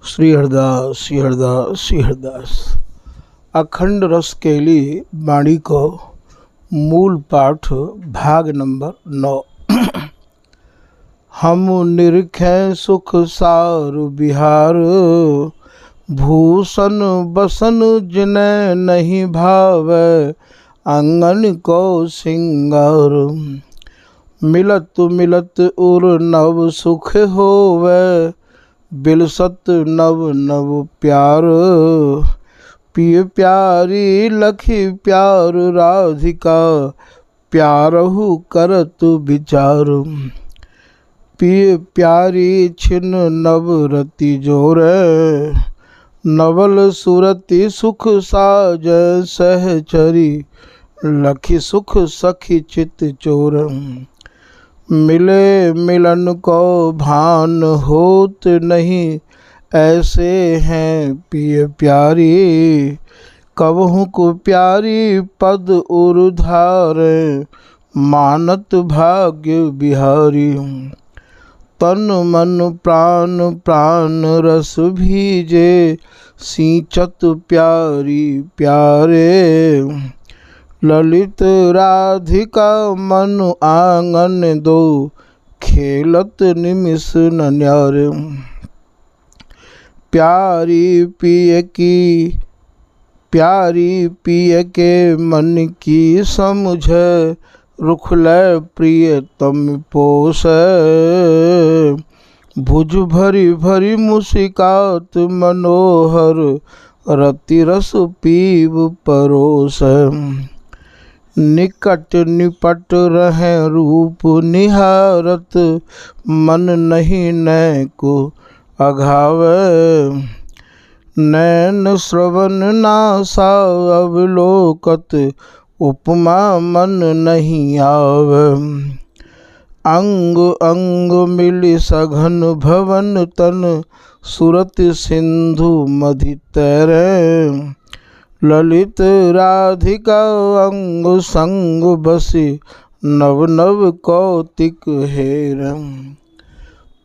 श्री हरदास श्री हरदास श्री हरदास। अखंड रस केली वाणी को मूल पाठ भाग नंबर 9। हम निरखें सुख सार बिहार, भूषण बसन जिन्हें नहीं भावे, आंगन को सिंगार। मिलत मिलत उर नव सुख होवे, बिलसत नव नव प्यार। पिय प्यारी लखी प्यार राधिका, प्यारहु करत विचार। पिय प्यारी छिन नवरति जोरे, नवल सुरति सुख साज सहचरी। लखी सुख सखी चित चोर, मिले मिलन को भान होत नहीं, ऐसे हैं पिय प्यारी। कबहु को प्यारी पद उर्धारे, मानत भाग्य बिहारी। तन मन प्राण प्राण रस भीजे, सींचत प्यारी प्यारे। ललित राधिका मन आंगन दो, खेलत निमिष न न्यारे। प्यारी पिय के मन की समझे, रुखले प्रियतम पोसे। भुज भरी भरी मुस्कात मनोहर, रति रस पीव परोस। निकट निपट रहे रूप निहारत, मन नहीं नय को अघावे। नैन श्रवण नासा अवलोकत, उपमा मन नहीं आवे। अंग अंग मिली सघन भवन तन, सुरत सिंधु मधि तैरे। ललित राधिका अंग संग बसी, नव नव कौतिक हेर।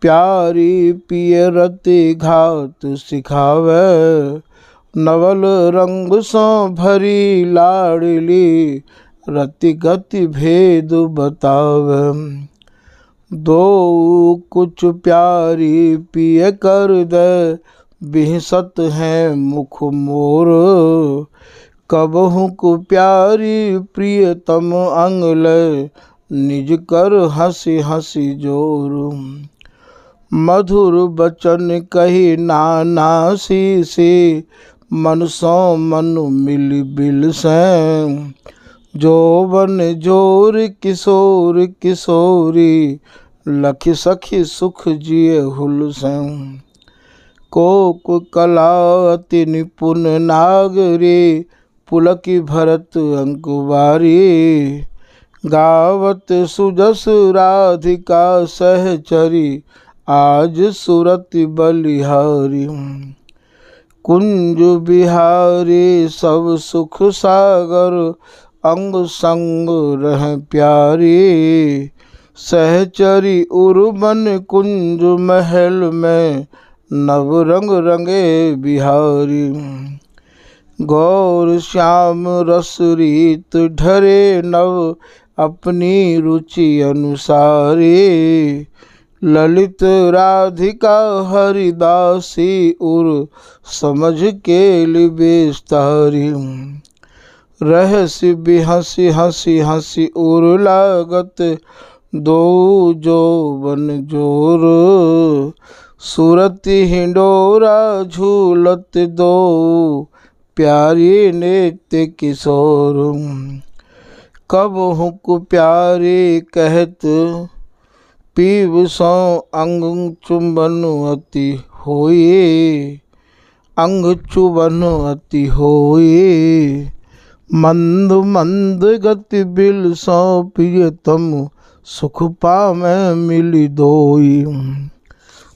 प्यारी पिय रति घात सिखावे, नवल रंग सो भरी लाडली। रति गति भेद बतावे, दो कुछ प्यारी पिय कर दे, बिहसत हैं मुख मोर। कबहु को प्यारी प्रियतम अंगले, निज कर हंसी हंसी जोर। मधुर बचन कही नाना सी, मन सो मन मिल बिल से। जोवन जोर किशोर किशोरी, लखी सखी सुख जिए हुल से। कोक कला अति निपुण नागरी, पुलकी भरत अंकुवारी। गावत सुजस राधिका सहचरी, आज सुरति बलिहारी। कुंज बिहारी सब सुख सागर, अंग संग रह प्यारी। सहचरी उर्बन कुंज महल में, नव रंग रंगे बिहारी। गौर श्याम रस रीत ढरे नव, अपनी रुचि अनुसारी। ललित राधिका हरिदासी उर, समझ के लिबेस्तारी। रहस्य भी हंसी हंसी हंसी उर लागत, दो जोबन जोर। सुरति हिंडोरा झूलत दो, प्यारी नेत्य किशोर। कबहु को प्यारी कहत, पीव सो अंग चुंबन अति होए। अंग चुबन अति होए, मंद मंद गति बिल सो प्रियतम। सुख पामे मिली दोई,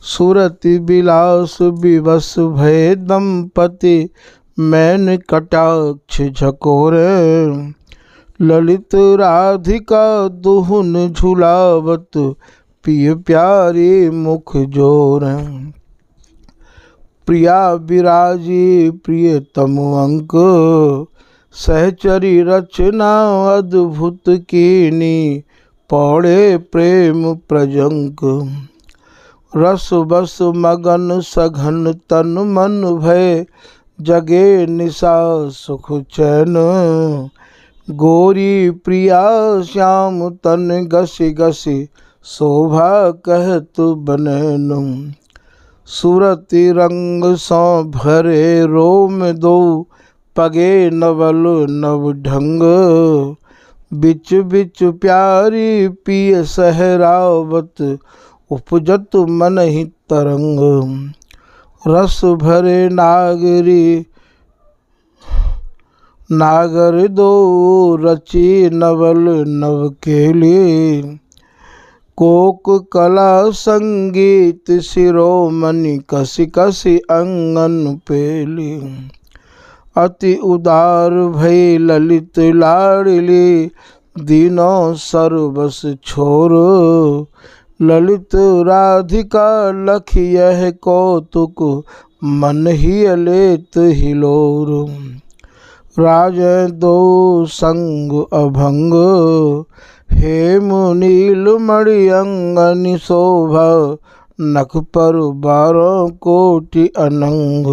सुरति बिलास विवश भय दंपति। मैंने कटाक्ष झकोरे, ललित राधिका दुहुन झुलावत। पिय प्यारी मुख जोर, प्रिया विराजी प्रियतम अंक, सहचरी रचना अद्भुत कीनी, पौड़े प्रेम प्रजंक। रस बस मगन सघन तन मन भय, जगे निशा सुख चैन। गोरी प्रिया श्याम तन गसी गसी, शोभा कहत बनैन। सूरति रंग सौ भरे रोम दो, पगे नवल नव ढंग। बिच बिच प्यारी पिय सहरावत, उपजत मन ही तरंग। रस भरे नागर दो, रची नवल नव केली। कोक कला संगीत शिरोमणि, कसी कसी अंगन पेली। अति उदार भई ललित लाडली, दीनों सरबस छोर। ललित राधिका लख यह कौतुक, मन ही अलेत हिलोर। राजै दो संग अभंग, हेम नील मणि अंगनि शोभा। नख पर 12 कोटि अनंग,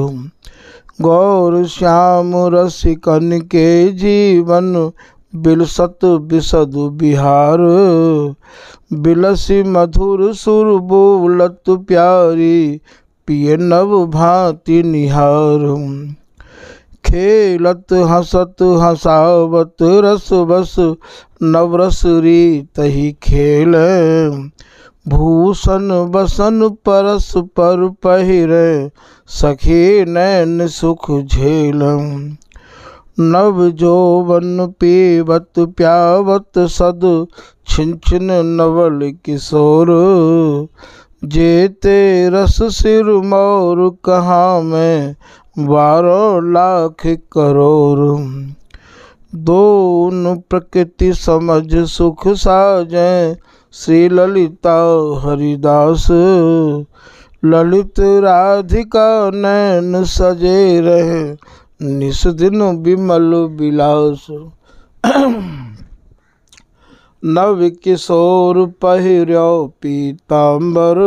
गौर श्याम रसिकन के जीवन। बिलसत बिसद बिहार, बिलसी मधुर सुर बोलत प्यारी। पिय नव भांति निहार, खेलत हंसत हंसावत रस बस। नवरस रीत ही खेल, भूषण बसन परस पर पहिरे। सखी नैन सुख झेल, नव जोवन पीवत प्यावत सद। छिन छिन नवल किशोर, जेते रस सिर मोर। कहाँ मैं 12 लाख करोड़। दोनों प्रकृति समझ सुख साजें, श्री ललिता हरिदास। ललित राधिका नैन सजे रहे, निस दिन विमल विलास। नव किशोर पहिर्यो पीतांबर,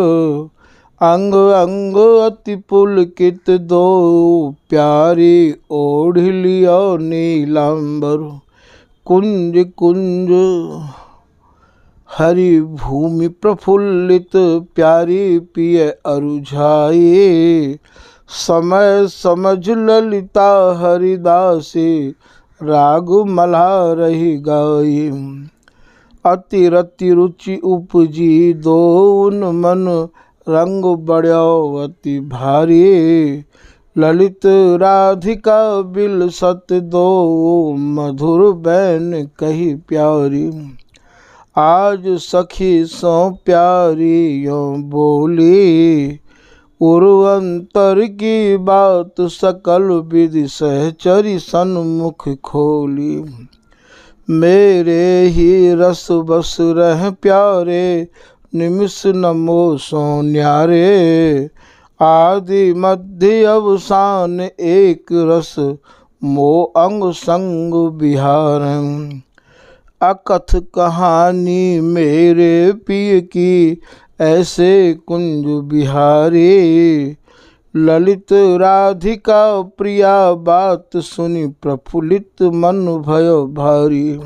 अंग अंग अति पुलकित दो। प्यारी ओढ़ लियो नीलांबर, कुंज कुंज हरि भूमि प्रफुल्लित। प्यारी पिय अरुझाई, समय समझ ललिता हरिदासी। राग मल्हारहि गाई, अति रति रुचि उपजी दोन मन। रंग बढ़्यो अति भारी, ललित राधिका बिलसत दो। मधुर बैन कही प्यारी, आज सखी सो प्यारी यो बोली। उर्वंतर की बात सकल विधि, सहचरी सन्मुख खोली। मेरे ही रस बस रह प्यारे, निमिष नमो सो न्यारे। आदि मध्य अवसान एक रस, मो अंग संग बिहार। अकथ कहानी मेरे पिय की, ऐसे कुंज बिहारी। ललित राधिका प्रिया बात सुनी, प्रफुल्लित मन भयो भारी।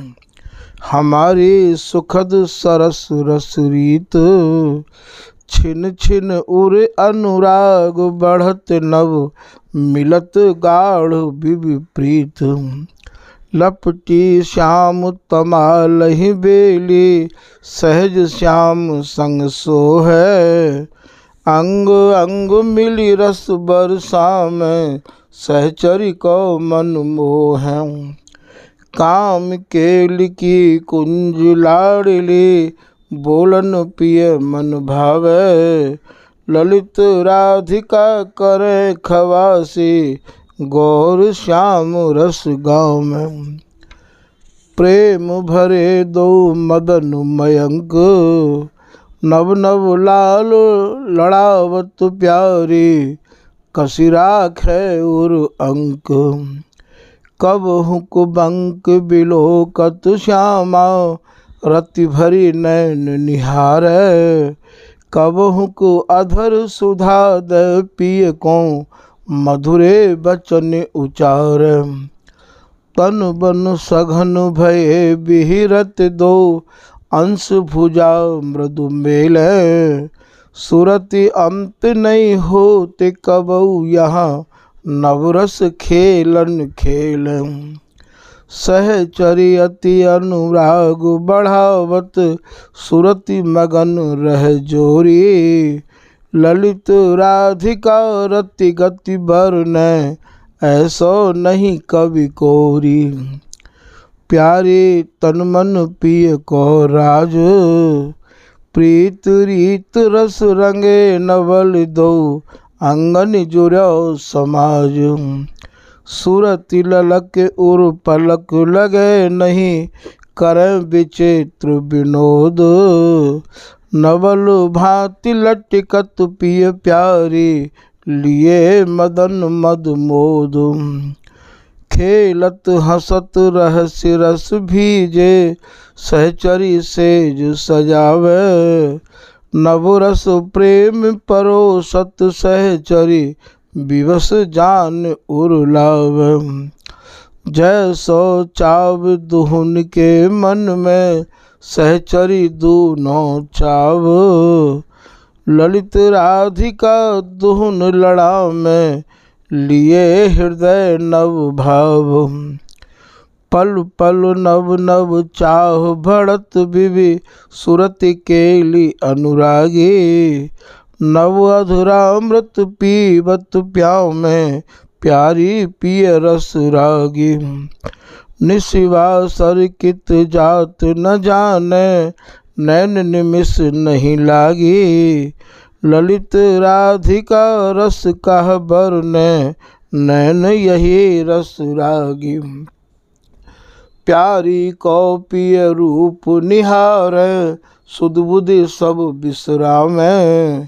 हमारी सुखद सरस रस रीत, छिन छिन उर अनुराग बढ़त नव। मिलत गाढ़ विप्रीत, लपटी श्याम तमालहि बेली। सहज श्याम संग सोहै, अंग अंग मिली रस बरसा में। सहचरी को मन मोह, काम केल की कुंज लाडली। बोलन पिय मन भावे, ललित राधिका करे खवासी। गौर श्याम रस गाँव में, प्रेम भरे दो मदन मयंक। नव नव लाल लड़ावत प्यारी, कसी राखै उर अंक। कब हुक बंक बिलोकत श्यामा, रति भरी नैन निहारै। कब हुक अधर सुधा दय पिय को, मधुरे बचन उचार। तन बन सघन भये बिहिरत दो, अंश भुजा मृदु मेलै। सुरति अंत नहीं होते कबऊ यहाँ, नवरस खेलन खेल। सहचरी अति अनुराग बढ़ावत, सुरति मगन रह जोरी। ललित राधिका रति गति बरनै, ऐसो नहीं कवि कोरी। प्यारे तन मन पिय को राज, प्रीत रीत रस रंगे नवल दो, अंगन जुर्यो समाज। सुरति ललक उर पलक लगे नहीं, करैं विचित्र विनोद। नवल भांति लटकत पिय प्यारी, लिए मदन मद मोद। खेलत हंसत रहस्य रस भीजे, सहचरी सेज सजावे। नवरस प्रेम परोसत सहचरी, विवश जान उर्लाव। जैसो चाव दुहुन के मन में, सहचरी दूनों चाव। ललित राधिका दुहुन लड़ा में, लिए हृदय नव भाव। पल पल नव नव चाह बढ़त विवि, सुरति केली अनुरागी। नव अधुरामृत पीबत प्याव में, प्यारी पिय रस रागी। निशिवासर कित जात न जाने, नैन निमिष नहीं लागी। ललित राधिका रस कह बरनै, नैन यही रस रागी। प्यारी को पिय रूप निहारै, सुध बुधि सब विश्रामै।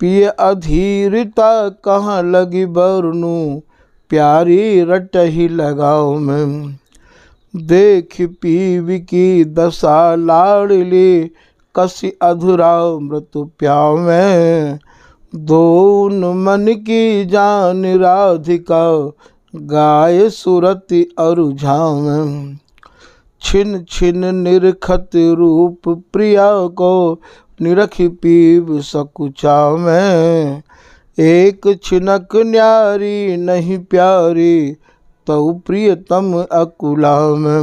पिय अधीरता कहाँ लगी बरनूं, प्यारी रटहि लगाओ में। देख पीव की दशा लाडली, कसी अधुरामृत प्यावै। दोन मन की जान राधिका, गाय सुरति अरु झावै। छिन छिन निरखत रूप प्रिया को, निरखि पीव सकुचावै। एक छिनक न्यारी नहीं प्यारी, तऊ प्रियतम अकुलावै।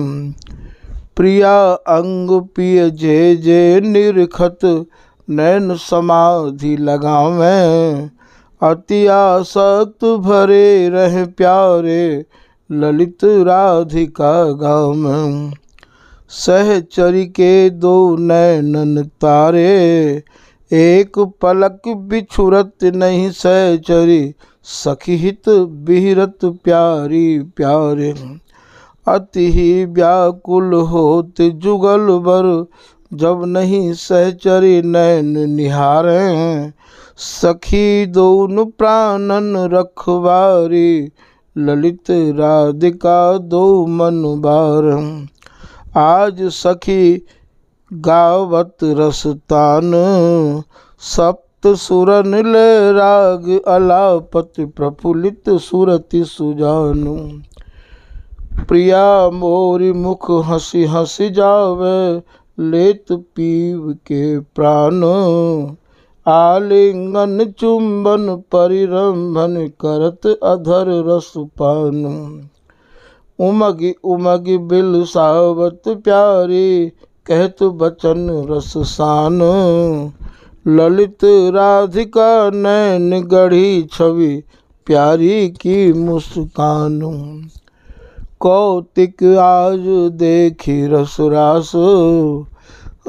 प्रिया अंग पिय जे जे निरखत, नैन समाधि लगावै। अति आसक्त भरे रह प्यारे, ललित राधिका गावै। सहचरी के दो नैनन तारे, एक पलक बिछुरत नहीं सहचरी। सखी हित बिहरत प्यारी प्यारे। अति ही व्याकुल होत जुगल बर, जब नहीं सहचरी नैन निहारै। सखी दोन प्राणन रखवारी, ललित राधिका दो मन बार। आज सखी गावत रसतान, सप्त सुरन ले राग अलापत। प्रफुल्लित सुरति सुजानु, प्रिया मोरी मुख हंसी हंसी जावे। लेत पीव के प्राण, आलिंगन चुंबन परिरंभन करत अधर रस पान। उमगी उमगी बिलसावत प्यारी, कहत बचन रस सान। ललित राधिका नैन गढ़ी छवि, प्यारी की मुस्कान। कौतिक आज देखी रस रास,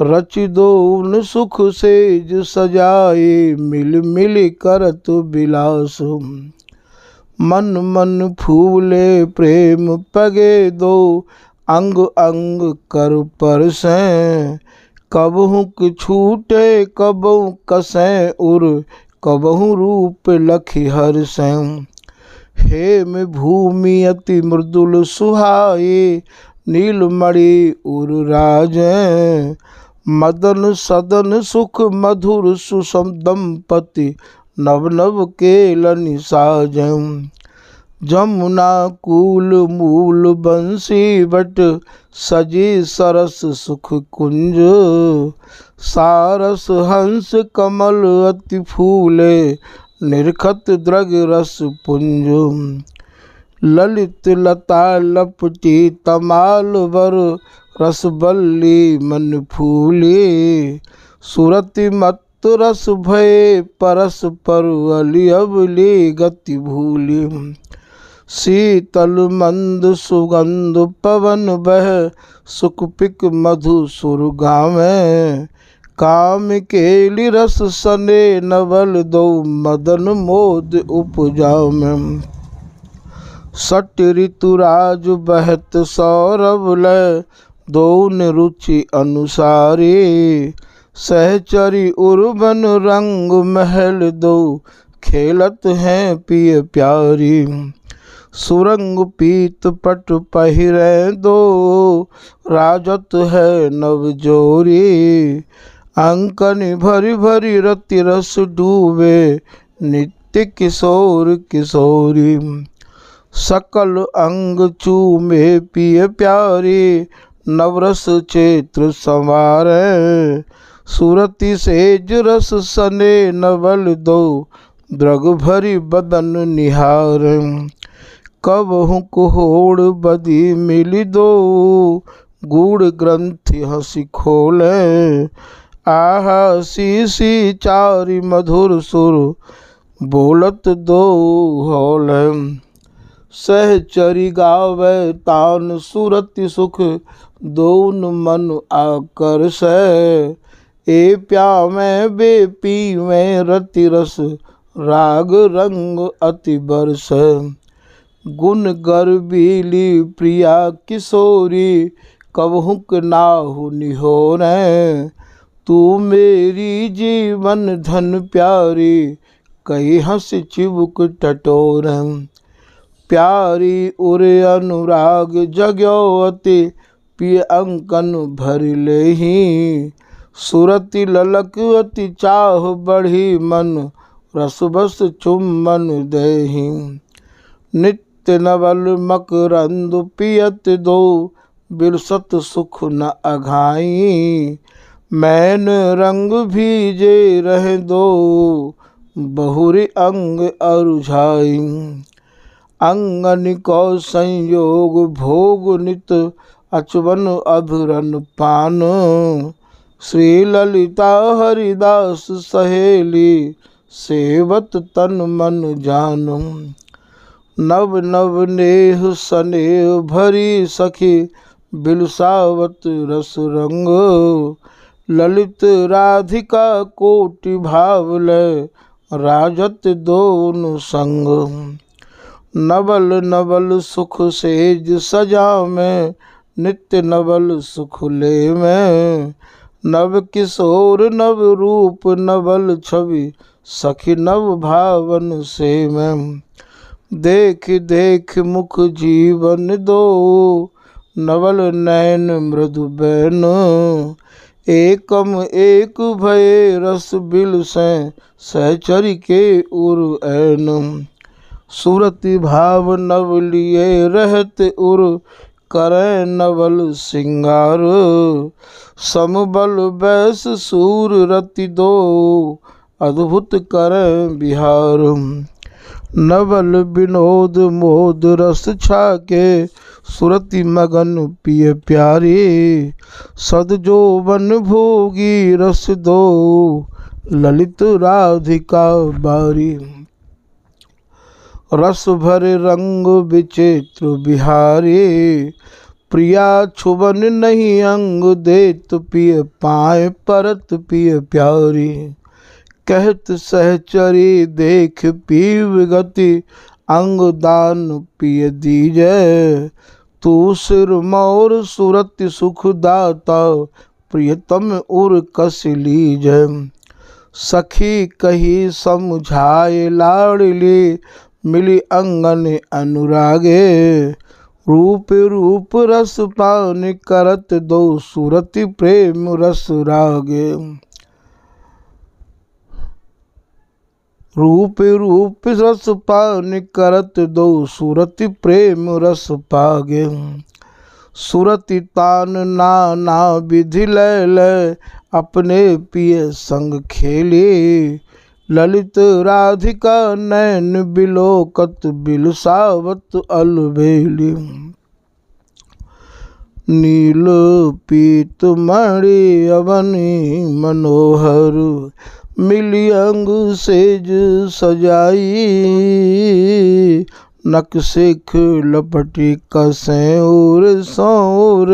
रचि दोन सुख सेज सजाए। मिल मिल करत बिलास, मन मन फूले प्रेम पगे दो। अंग अंग कर परसैं, कबहुक छूटे कबहु कसैं उर। कबहु रूप लखि हर सैं। हेम भूमि अति मृदुल सुहाए, नीलमणि उर राजें। मदन सदन सुख मधुर सुसम दंपति, नव नव केलनि साजें। जमुना कूल मूल बंसी बट, सजी सरस सुख कुंज। सारस हंस कमल अति फूले, निरखत द्रग रस पुंज। ललित लता लपटी तमाल वर, रसबल्ली मन फूली। सुरति मत रस भये, परस परवली अबली गति भूली। शीतल मंद सुगंध पवन बह, सुखपिक मधु सुर गावें। काम केलि रस सने, नवल दो मदन मोद उपजावें। सट ऋतुराज बहत सौरभ लय, दोन रुचि अनुसारी। सहचरी उर्वन रंग महल दो, खेलत हैं पिय प्यारी। सुरंग पीत पट पहिरे दो, राजत है नव जोरी। अंकनि भरी भरी रति रस डूबे, नित्य किशोर किशोरी। सकल अंग चूमे पिय प्यारी, नवरस चेत्र संवारे। सुरति सेज रस सने, नवल दो द्रग भरी बदन निहारे। कबहु कुहोड़ बदी मिली दो, गूढ़ ग्रंथि हंसी खोले। आहा सी चारि मधुर सुर, बोलत दो होले। सहचरी गावे तान सुरति सुख, दोन मन आकर्षै। ए प्यामे बे पीवे रति रस, राग रंग अति बरसै। गुण गर्वीली प्रिया किशोरी, कबहुक नाहु निहोरें। तू मेरी जीवन धन प्यारी, कही हंस चिबुक टटोरें। प्यारी उरे अनुराग जग्यो अति, पिय अंकन भरि लेहि। सुरति ललक अति चाह बढ़ी मन, रस बस चुम्बन देहि। नित्य नवल मकरंद पियत दो, बिलसत सुख न अघाई। मैन रंग भीजे रह दो, बहुरी अंग अरुझाई। अंगन को संयोग भोग नित, अचवन अधुरन पान। श्री ललिता हरिदास सहेली, सेवत तन मन जान। नव नव नेह स्नेह भरी सखी, बिलसावत रस रंग। ललित राधिका कोटि भावलय, राजत दोन संग। नवल नवल सुख सेज सजा में, नित्य नवल सुख ले में। नव किशोर नव रूप नवल छवि, सखी नव भावन से में। देख देख मुख जीवन दो, नवल नैन मृदु बैन। एकम एक भये रस बिल से, सहचरी के उर ऐन। सुरति भाव नव लिए रहत उर, करे नवल सिंगार। समबल बैस सूर रति दो, अद्भुत करे बिहार। नवल विनोद मोद रस छाके, सुरति मगन पिय प्यारी। सदजोवन भोगी रस दो, ललित राधिका बारी। रस भरे रंग विचित्र बिहारी, प्रिया छुबन नहीं अंग देत पिय पाए परत पिय प्यारी। कहत सहचरी देख पीव गति, अंग दान पिय दीजै। तू सिर मोर सुरति सुख दाता, प्रियतम उर कस लीजै। सखी कही समझाए लाडली, मिली अंगन अनुरागे। रूप रूप रस पान करत दो, सूरति प्रेम रस रागे। रूप रूप रस पान करत दो, सूरति प्रेम रस पागे। सुरति तान नाना विधि लैल, अपने पिय संग खेली। ललित राधिका नैन बिलोकत, बिलसावत अलबेली। नील पीत मणि अवनी मनोहर, मिली अंग सेज सजाई। नक सिख लपटी कसें और सौर,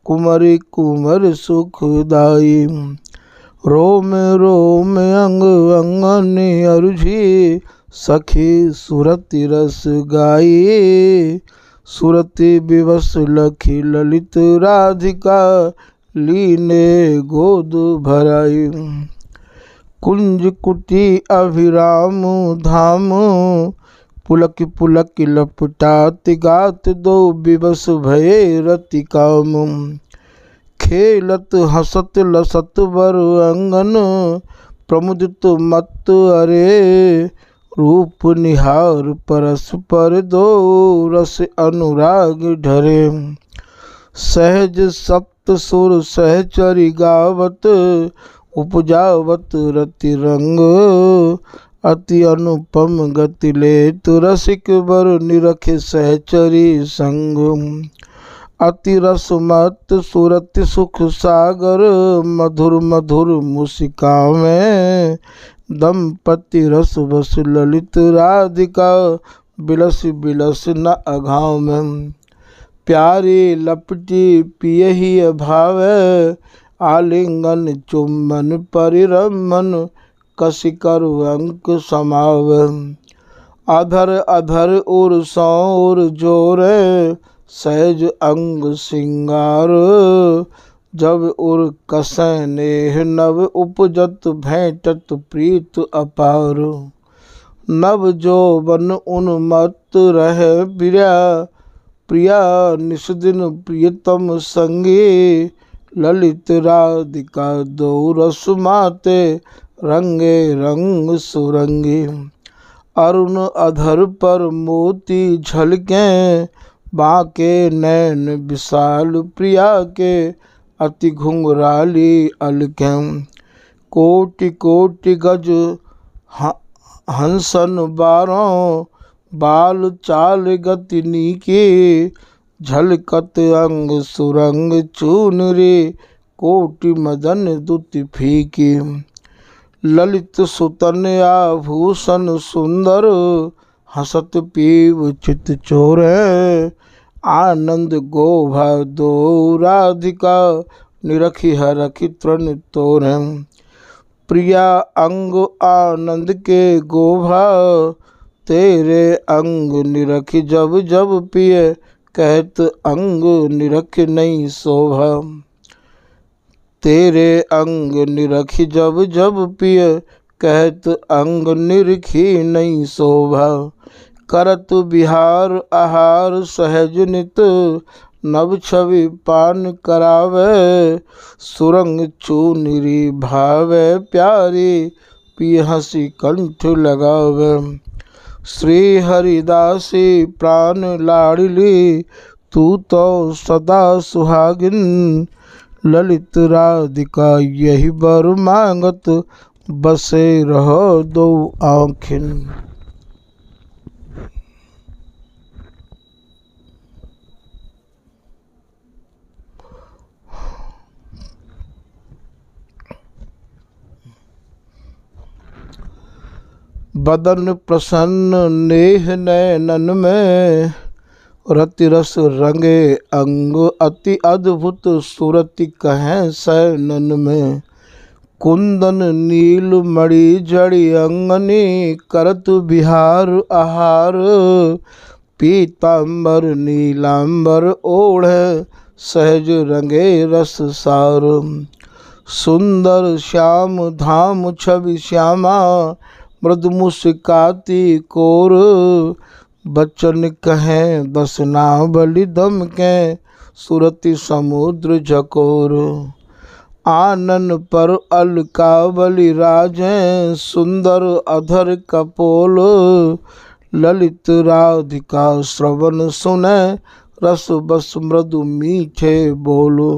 कुमरी कुमर सुखदाई। रोम रोम अंग अंगन अरुझी, सखी सुरति रस गाई। सुरति विवश लखी ललित राधिका, लीने गोद भराई। कुंज कुटी अभिराम धाम, पुलक पुलक लपटात गात दो, विवश भये रति काम। खेलत हसत लसत वर अंगन, प्रमुदित मत अरे। रूप निहार परस्पर दो, रस अनुराग ढरे। सहज सप्त सुर सहचरी गावत, उपजावत रति रंग। अति अनुपम गति लेत, रसिक वर निरखे सहचरी संग। अति रस मत सुरति सुख सागर, मधुर मधुर मुसिका में। दंपति रस बस ललित राधिका, बिलस बिलस न अघाव में। प्यारी लपटी पियहि भावै, आलिंगन चुम्बन परिरमन। कसी करु अंक समाव, अधर अधर और सौर जोरे। सहज अंग सिंगार, जब उर कसै नेह नव उपजत। भेंटत प्रीत अपार, नव जोबन उन्मत्त रहे बिरया। प्रिया निस दिन प्रियतम संगी, ललित राधिका दो रस माते। रंगे रंग सुरंगी, अरुण अधर पर मोती झलकें। बाके नैन विशाल प्रिया के, अति घुंघराली अलकें। कोटि कोटि गज हंसन बारों, बाल चाल गति नीकी। झलकत अंग सुरंग चूनरी, कोटि मदन दुति फीकी। ललित सुतन आभूषण सुंदर, हसत पीव चित चोरे। आनंद गोभा दो राधिका, निरखी हरखी तृण तोरे। प्रिया अंग आनंद के गोभा, तेरे अंग निरखी जब जब पिए। कहत अंग निरख नहीं शोभा, तेरे अंग निरखी जब जब पिय। कहत अंग निरखी नहीं शोभा। करत बिहार आहार सहज नित, नव छवि पान करावे। सुरंग चूनरी भावे प्यारी, पिय हंसी कंठ लगावे। श्री हरिदासी प्राण लाडली, तू तो सदा सुहागिन। ललित राधिका यही बर मांगत, बसे रहो दो आँखिन। बदन प्रसन्न नेह नैनन में, रति रस रंगे अंग अति अद्भुत। सुरति कहें सैनन में, कुंदन नील मणि जड़ी अंगनी। करत बिहार आहार, पीतांबर नीलांबर ओढ़। सहज रंगे रस सार, सुंदर श्याम धाम छवि श्यामा, मृदु मुस्काती कोर। बचन कहें बस नावली दम के, सुरति समुद्र झकोर। आनन पर अलकावली राजें, सुंदर अधर कपोल। ललित राधिका श्रवण सुने, रस बस मृदु मीठे बोलो।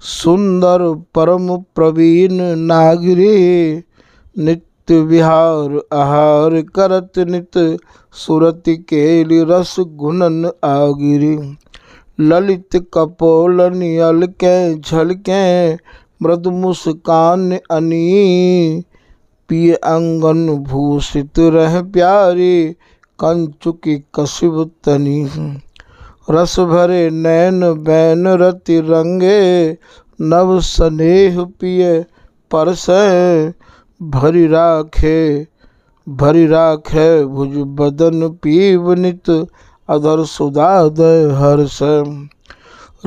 सुंदर परम प्रवीण नागरी, नित्य विहार आहार करत नित। सुरति केली रस गुणन आगिरी। ललित कपोलन अलके झलके, मृदु मुस्कान अनी। पिय अंगन भूषित रह प्यारी, कंचुकी कशिब तनी। रस भरे नैन बैन रति रंगे, नव स्नेह पिय परसै। भरी राखे भुज बदन पीव नित, अधर सुधादय हर्ष।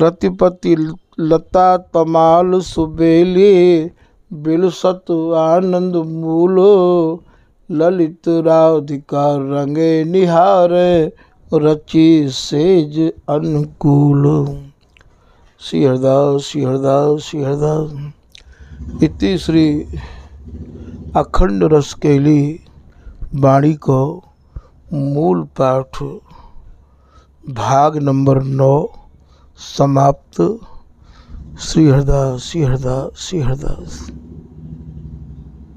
रतिपति लता तमाल सुबेली, बिलसत आनंद मूलो। ललित राधिका रंगे निहारे, रची सेज अनुकूल। श्री हरदास श्री हरदास श्री हरदास। इति श्री अखंड रस केली वाणी को मूल पाठ भाग नंबर 9 समाप्त। श्री हरदास श्री हरदास श्री हरदास।